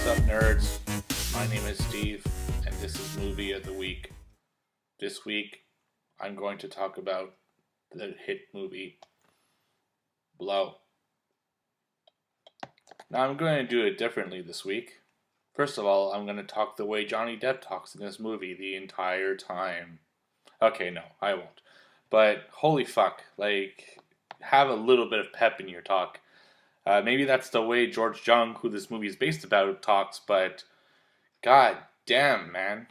What's up, nerds? My name is Steve, and this is Movie of the Week. This week, I'm going to talk about the hit movie, Blow. Now, I'm going to do it differently this week. First of all, I'm going to talk the way Johnny Depp talks in this movie the entire time. Okay, no, I won't. But, holy fuck, have a little bit of pep in your talk. Maybe that's the way George Jung, who this movie is based about, talks, but god damn, man.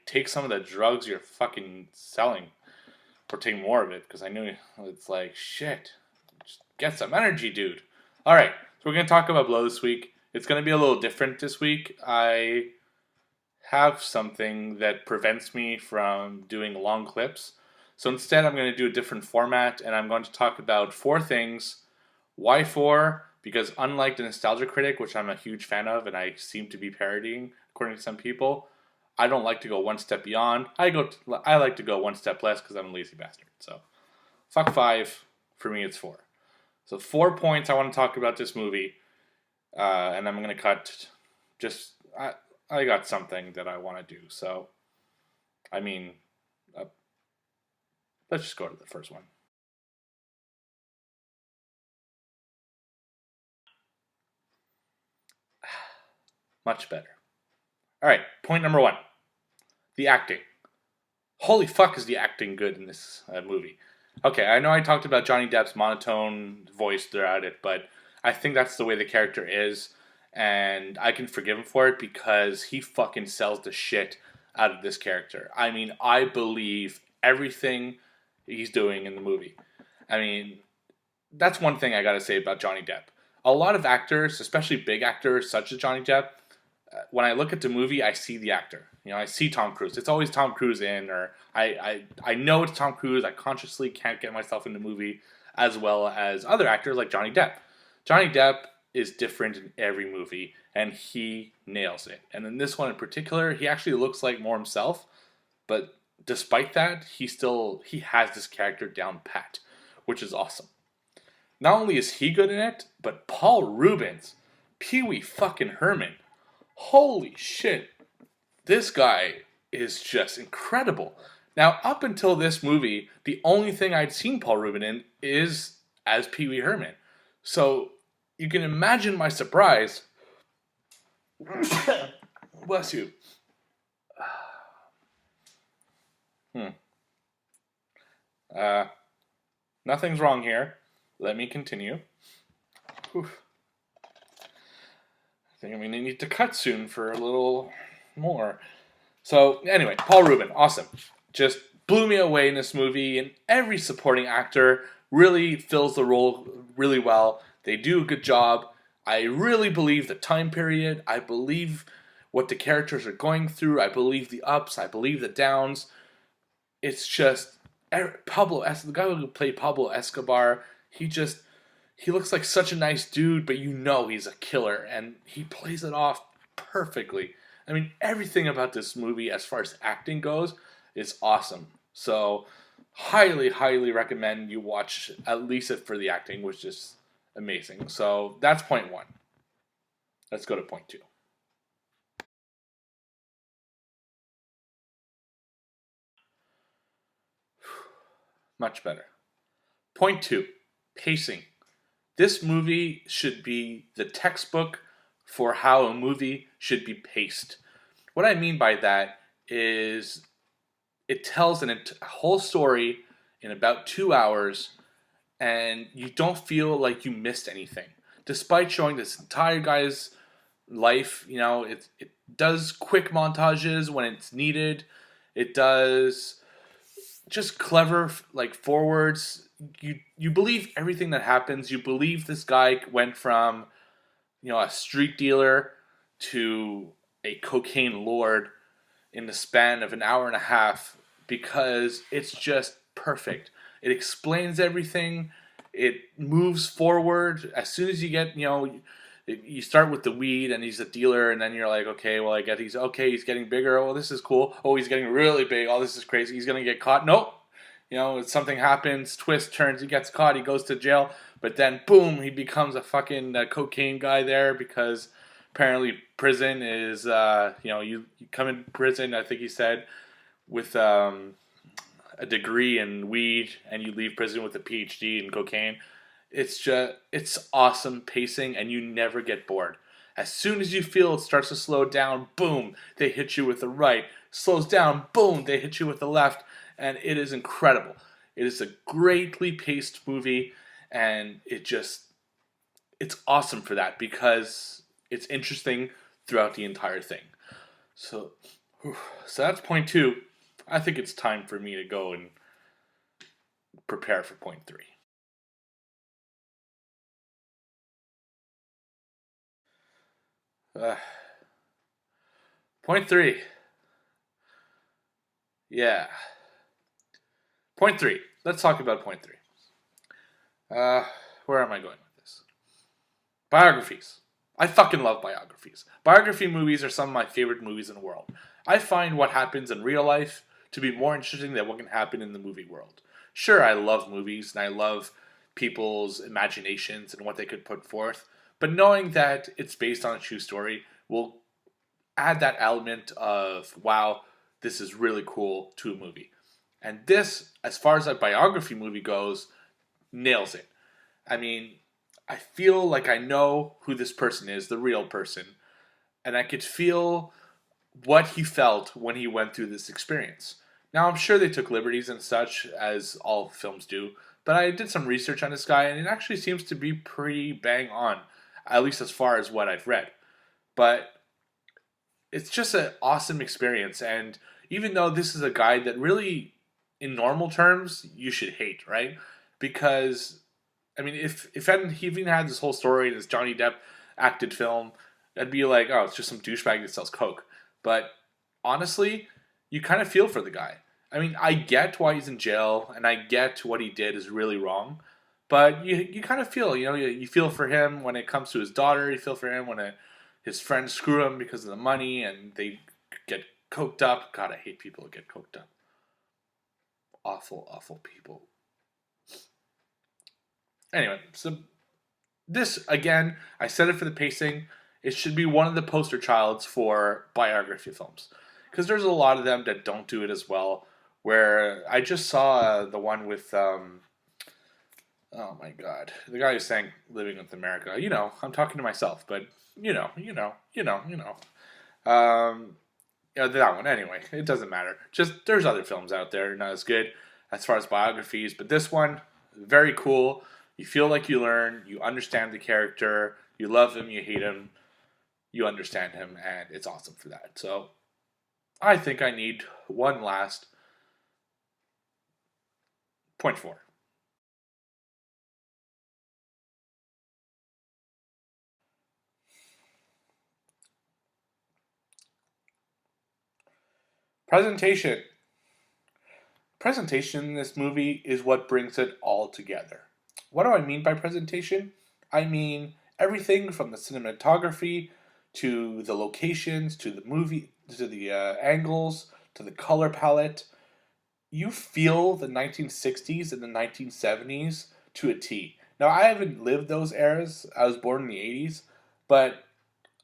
Take some of the drugs you're fucking selling, or take more of it, because I know it's like, shit. Just get some energy, dude. Alright, so we're going to talk about Blow this week. It's going to be a little different this week. I have something that prevents me from doing long clips. So instead, I'm going to do a different format, and I'm going to talk about 4 things. Why 4? Because unlike the Nostalgia Critic, which I'm a huge fan of, and I seem to be parodying, according to some people, I don't like to go one step beyond. I like to go one step less because I'm a lazy bastard. So, fuck 5. For me, it's 4. So 4 points I want to talk about this movie, and I'm going to cut I got something that I want to do. So, let's just go to the first one. Much better. Alright, point number 1. The acting. Holy fuck is the acting good in this movie. Okay, I know I talked about Johnny Depp's monotone voice throughout it, but I think that's the way the character is, and I can forgive him for it because he fucking sells the shit out of this character. I believe everything he's doing in the movie. That's one thing I gotta say about Johnny Depp. A lot of actors, especially big actors such as Johnny Depp, when I look at the movie, I see the actor. I see Tom Cruise. It's always Tom Cruise in, or I know it's Tom Cruise. I consciously can't get myself in the movie, as well as other actors like Johnny Depp. Johnny Depp is different in every movie, and he nails it. And in this one in particular, he actually looks like more himself, but despite that, he has this character down pat, which is awesome. Not only is he good in it, but Paul Rubens, Pee Wee fucking Herman. Holy shit. This guy is just incredible. Now, up until this movie, the only thing I'd seen Paul Rubin in is as Pee Wee Herman. So, you can imagine my surprise. Bless you. Nothing's wrong here. Let me continue. Whew. I think I'm going to need to cut soon for a little more. So, anyway, Paul Rubin, awesome. Just blew me away in this movie, and every supporting actor really fills the role really well. They do a good job. I really believe the time period. I believe what the characters are going through. I believe the ups. I believe the downs. It's just the guy who played Pablo Escobar, he looks like such a nice dude, but he's a killer, and he plays it off perfectly. Everything about this movie, as far as acting goes, is awesome. So, highly, highly recommend you watch at least it for the acting, which is amazing. So, that's point 1. Let's go to point 2. Much better. Point 2. Pacing. This movie should be the textbook for how a movie should be paced. What I mean by that is it tells a whole story in about 2 hours, and you don't feel like you missed anything. Despite showing this entire guy's life, it does quick montages when it's needed. It does just clever forwards. You believe everything that happens. You believe this guy went from a street dealer to a cocaine lord in the span of an hour and a half, because it's just perfect. It explains everything. It moves forward. As soon as you get, you start with the weed and he's a dealer, and then you're like, okay, well, I get he's getting bigger. Oh, this is cool. Oh, he's getting really big. Oh, this is crazy. He's going to get caught. Nope. Something happens, twist, turns, he gets caught, he goes to jail, but then boom, he becomes a fucking cocaine guy there because Apparently, prison is you come in prison. I think he said with a degree in weed, and you leave prison with a PhD in cocaine. It's awesome pacing, and you never get bored. As soon as you feel it starts to slow down, boom, they hit you with the right. Slows down, boom, they hit you with the left, and it is incredible. It is a greatly paced movie, and it's awesome for that because it's interesting throughout the entire thing. So, so that's point two. I think it's time for me to go and prepare for point three. Uh, Point three. Yeah. Point three. Let's talk about point three. Uh, where am I going with this? Biographies. I fucking love biographies. Biography movies are some of my favorite movies in the world. I find what happens in real life to be more interesting than what can happen in the movie world. Sure, I love movies and I love people's imaginations and what they could put forth, but knowing that it's based on a true story will add that element of, wow, this is really cool to a movie. And this, as far as a biography movie goes, nails it. I mean, I feel like I know who this person is, the real person, and I could feel what he felt when he went through this experience. Now, I'm sure they took liberties and such, as all films do, but I did some research on this guy, and it actually seems to be pretty bang on, at least as far as what I've read. But it's just an awesome experience, and even though this is a guy that really, in normal terms, you should hate, right? Because I mean, if he even had this whole story in his Johnny Depp acted film, that'd be like, oh, it's just some douchebag that sells coke. But honestly, you kind of feel for the guy. I mean, I get why he's in jail, and I get what he did is really wrong. But you kind of feel, you feel for him when it comes to his daughter. You feel for him when his friends screw him because of the money, and they get coked up. God, I hate people who get coked up. Awful, awful people. Anyway, so this, again, I said it for the pacing. It should be one of the poster childs for biography films. Because there's a lot of them that don't do it as well. Where I just saw the one with, oh my god, the guy who's saying Living with America. I'm talking to myself, but you know. That one, anyway. It doesn't matter. Just, there's other films out there not as good as far as biographies. But this one, very cool. You feel like you learn, you understand the character, you love him, you hate him, you understand him, and it's awesome for that. So, I think I need one last point four. Presentation. Presentation in this movie is what brings it all together. What do I mean by presentation? I mean everything from the cinematography to the locations to the movie to the angles to the color palette. You feel the 1960s and the 1970s to a T. Now, I haven't lived those eras. I was born in the 80s, but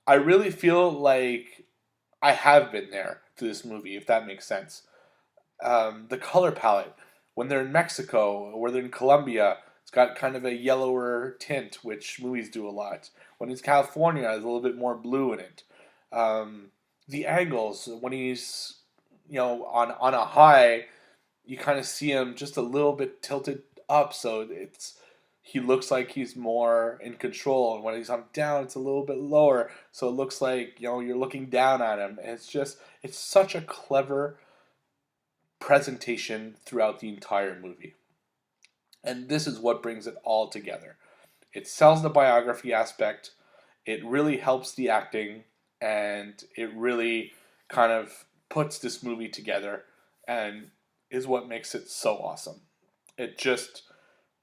I really feel like I have been there to this movie, if that makes sense. The color palette, when they're in Mexico or they're in Colombia, it's got kind of a yellower tint, which movies do a lot. When it's California, there's a little bit more blue in it. The angles, when he's on a high, you kind of see him just a little bit tilted up, so he looks like he's more in control, and when he's on down, it's a little bit lower, so it looks like you're looking down at him. And it's such a clever presentation throughout the entire movie, and this is what brings it all together. It sells the biography aspect, it really helps the acting, and it really kind of puts this movie together, and is what makes it so awesome. It just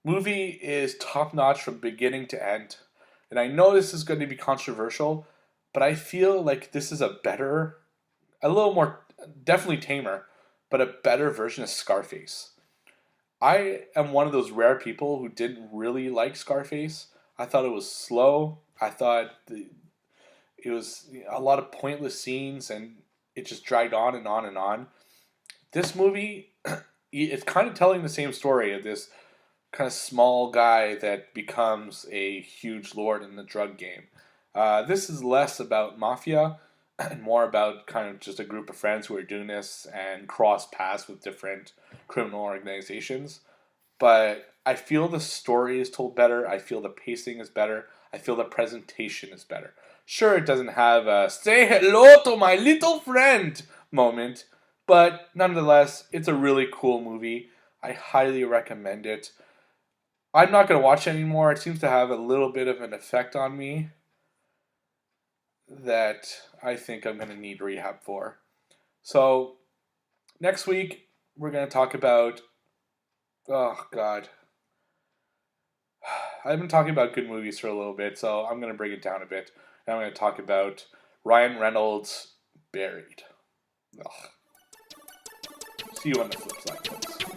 movie is top notch from beginning to end. And I know this is going to be controversial, but I feel like this is a little more, definitely tamer, but a better version of Scarface. I am one of those rare people who didn't really like Scarface. I thought it was slow. I thought It was a lot of pointless scenes, and it just dragged on and on and on. This movie, it's kind of telling the same story of this kind of small guy that becomes a huge lord in the drug game. This is less about mafia and more about kind of just a group of friends who are doing this and cross paths with different criminal organizations. But I feel the story is told better. I feel the pacing is better. I feel the presentation is better. Sure, it doesn't have a say hello to my little friend moment, but nonetheless, it's a really cool movie. I highly recommend it. I'm not going to watch it anymore. It seems to have a little bit of an effect on me that I think I'm going to need rehab for. So, next week, we're going to talk about. Oh, God. I've been talking about good movies for a little bit, so I'm going to bring it down a bit. And I'm going to talk about Ryan Reynolds' Buried. Ugh. See you on the flip side, folks.